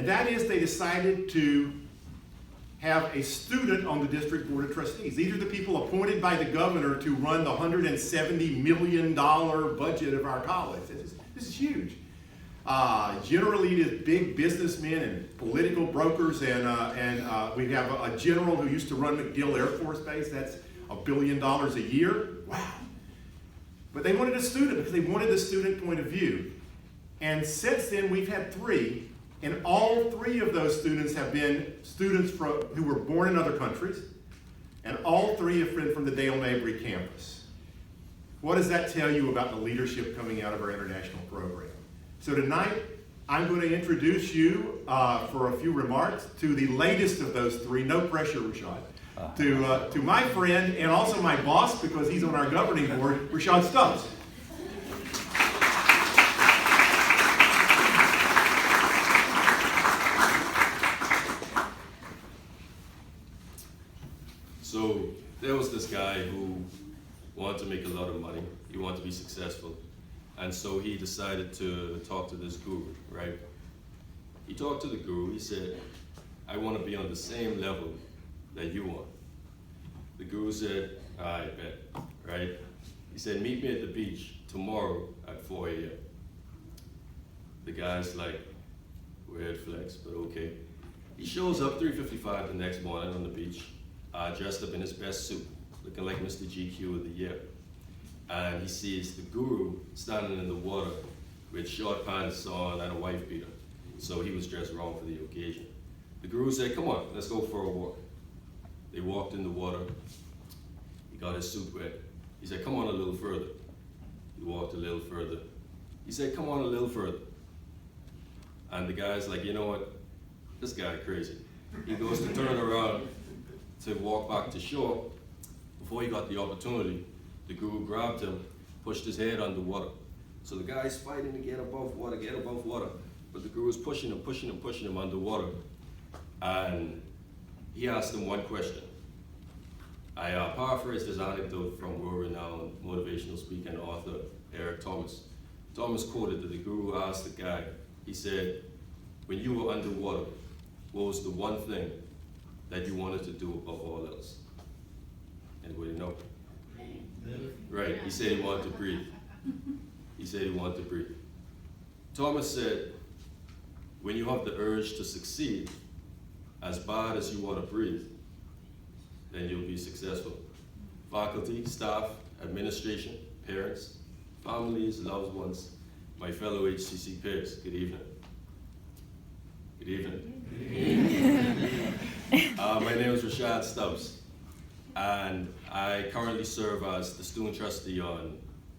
And that is they decided to have a student on the district board of trustees. These are the people appointed by the governor to run the $170 million budget of our college. This is huge. Generally, it is big businessmen and political brokers, and we have a general who used to run MacDill Air Force Base. That's $1 billion a year. Wow. But they wanted a student because they wanted the student point of view. And since then, we've had 3. And all 3 of those students have been students who were born in other countries, and all 3 have been from the Dale Mabry campus. What does that tell you about the leadership coming out of our international program? So tonight, I'm going to introduce you for a few remarks to the latest of those 3. No pressure, Rashad. To my friend and also my boss, because he's on our governing board, Rashad Stubbs. So there was this guy who wanted to make a lot of money. He wanted to be successful. And so he decided to talk to this guru, right? He talked to the guru. He said, I want to be on the same level that you are. The guru said, I bet, right? He said, meet me at the beach tomorrow at 4 a.m. The guy's like, weird flex, but okay. He shows up 3:55 the next morning on the beach, dressed up in his best suit, looking like Mr. GQ of the year. And he sees the guru standing in the water with short pants on and a wife beater. So he was dressed wrong for the occasion. The guru said, come on, let's go for a walk. They walked in the water. He got his suit wet. He said, come on a little further. He walked a little further. He said, come on a little further. And the guy's like, you know what? This guy crazy. He goes to turn around to walk back to shore. Before he got the opportunity, the guru grabbed him, pushed his head underwater. So the guy's fighting to get above water. But the guru's pushing him underwater. And he asked him one question. I paraphrased his anecdote from world-renowned motivational speaker and author Eric Thomas. Thomas quoted that the guru asked the guy, he said, when you were underwater, what was the one thing that you wanted to do above all else? Anybody know? Right, he said he wanted to breathe. He said he wanted to breathe. Thomas said, when you have the urge to succeed, as bad as you want to breathe, then you'll be successful. Faculty, staff, administration, parents, families, loved ones, my fellow HCC peers, good evening. Good evening. My name is Rashad Stubbs, and I currently serve as the student trustee on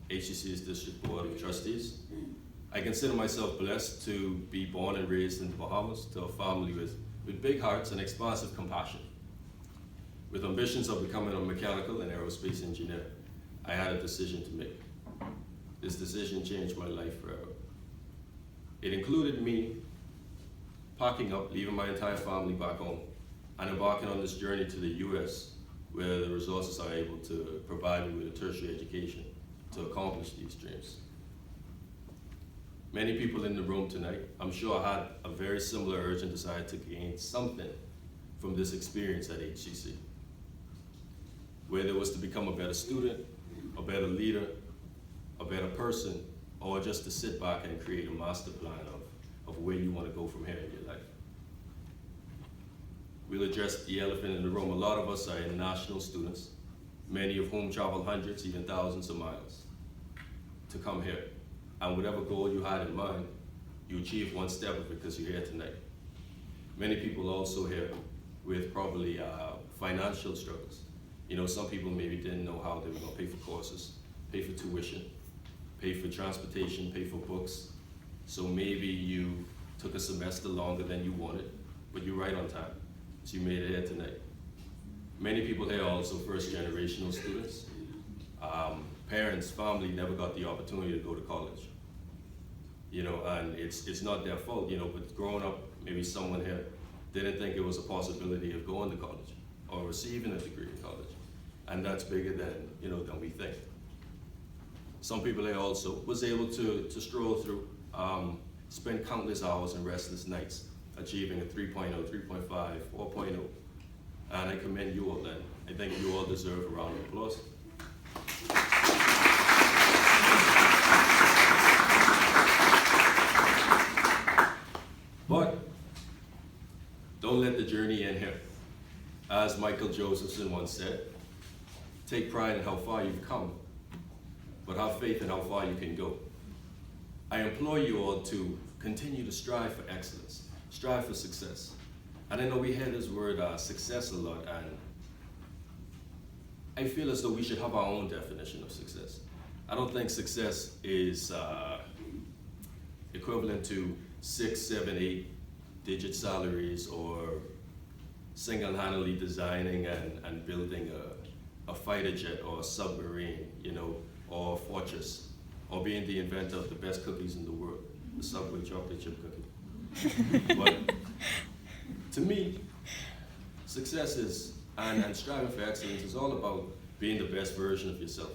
HCC's District Board of Trustees. I consider myself blessed to be born and raised in the Bahamas to a family with big hearts and expansive compassion. With ambitions of becoming a mechanical and aerospace engineer, I had a decision to make. This decision changed my life forever. It included me packing up, leaving my entire family back home, and embarking on this journey to the US, where the resources are able to provide me with a tertiary education to accomplish these dreams. Many people in the room tonight, I'm sure, had a very similar urge and desire to gain something from this experience at HCC. Whether it was to become a better student, a better leader, a better person, or just to sit back and create a master plan of where you want to go from here in your life. We'll address the elephant in the room. A lot of us are international students, many of whom travel hundreds, even thousands of miles to come here. And whatever goal you had in mind, you achieved one step of it because you're here tonight. Many people also here with probably financial struggles. You know, some people maybe didn't know how they were gonna pay for courses, pay for tuition, pay for transportation, pay for books. So maybe you took a semester longer than you wanted, but you're right on time. So you made it here tonight. Many people here are also first generational students. Parents, family never got the opportunity to go to college. You know, and it's not their fault, you know, but growing up, maybe someone here didn't think it was a possibility of going to college or receiving a degree in college. And that's bigger than, you know, than we think. Some people here also was able to stroll through, spend countless hours and restless nights achieving a 3.0, 3.5, 4.0. And I commend you all, and I think you all deserve a round of applause. But don't let the journey end here. As Michael Josephson once said, take pride in how far you've come, but have faith in how far you can go. I implore you all to continue to strive for excellence, strive for success. And I know we hear this word success a lot, and I feel as though we should have our own definition of success. I don't think success is equivalent to 6, 7, 8-digit salaries, or single-handedly designing and building a fighter jet or a submarine, you know, or a fortress, or being the inventor of the best cookies in the world, the Subway chocolate chip cookie. But to me, success is, and striving for excellence is all about being the best version of yourself.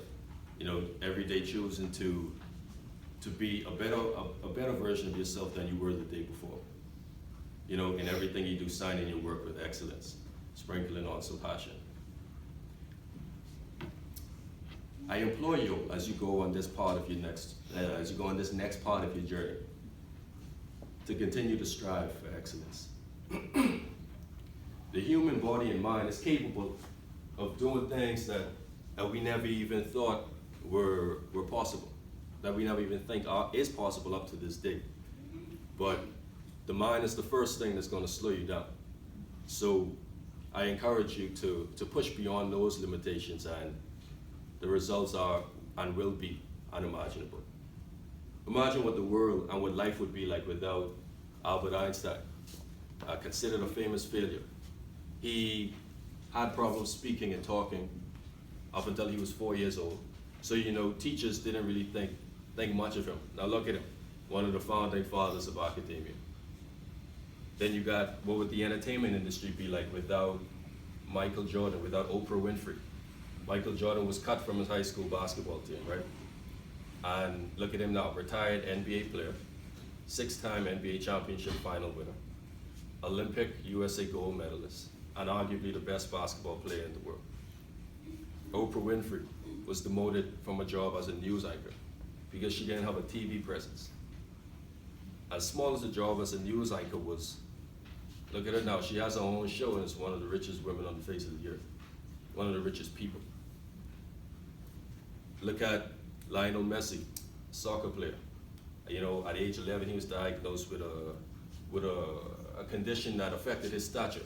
You know, every day choosing to be a better version of yourself than you were the day before. You know, in everything you do, signing your work with excellence, sprinkling on some passion. I implore you, as you go on this part of your this next part of your journey, to continue to strive for excellence. The human body and mind is capable of doing things that we never even thought were possible, that we never even think is possible up to this day. But the mind is the first thing that's going to slow you down. So I encourage you to push beyond those limitations, and the results are and will be unimaginable. Imagine what the world and what life would be like without Albert Einstein, considered a famous failure. He had problems speaking and talking up until he was 4 years old. So, you know, teachers didn't really think much of him. Now look at him, one of the founding fathers of academia. Then you got, what would the entertainment industry be like without Michael Jordan, without Oprah Winfrey? Michael Jordan was cut from his high school basketball team, right? And look at him now, retired NBA player, 6-time NBA championship final winner, Olympic USA gold medalist, and arguably the best basketball player in the world. Oprah Winfrey was demoted from a job as a news anchor because she didn't have a TV presence. As small as the job as a news anchor was, look at her now, she has her own show and is one of the richest women on the face of the earth, one of the richest people. Look at Lionel Messi, soccer player. You know, at age 11, he was diagnosed with a condition that affected his stature.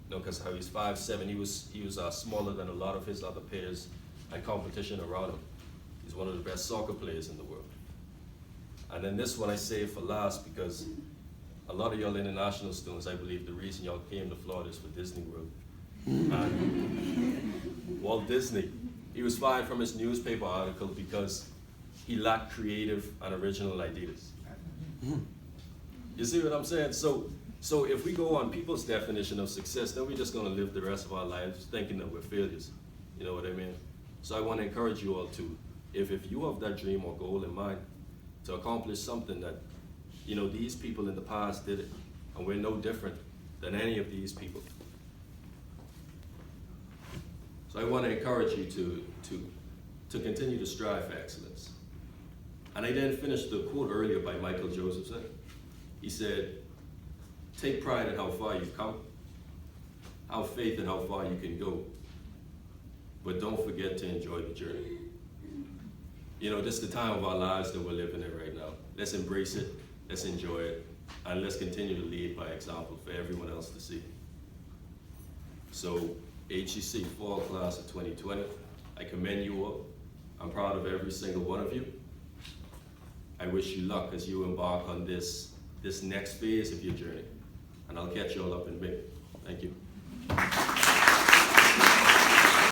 You know, because how he's 5'7", he was smaller than a lot of his other peers and competition around him. He's one of the best soccer players in the world. And then this one I saved for last because a lot of y'all international students, I believe the reason y'all came to Florida is for Disney World. And Walt Disney, he was fired from his newspaper article because he lacked creative and original ideas. You see what I'm saying? So if we go on people's definition of success, then we're just gonna live the rest of our lives thinking that we're failures. You know what I mean? So I want to encourage you all to, if you have that dream or goal in mind, to accomplish something that, you know, these people in the past did it, and we're no different than any of these people. So I want to encourage you to continue to strive for excellence. And I then finished the quote earlier by Michael Josephson. He said, take pride in how far you've come, have faith in how far you can go, but don't forget to enjoy the journey. You know, this is the time of our lives that we're living in right now. Let's embrace it, let's enjoy it, and let's continue to lead by example for everyone else to see. So, HCC Fall Class of 2020, I commend you all. I'm proud of every single one of you. I wish you luck as you embark on this next phase of your journey. And I'll catch you all up in May. Thank you.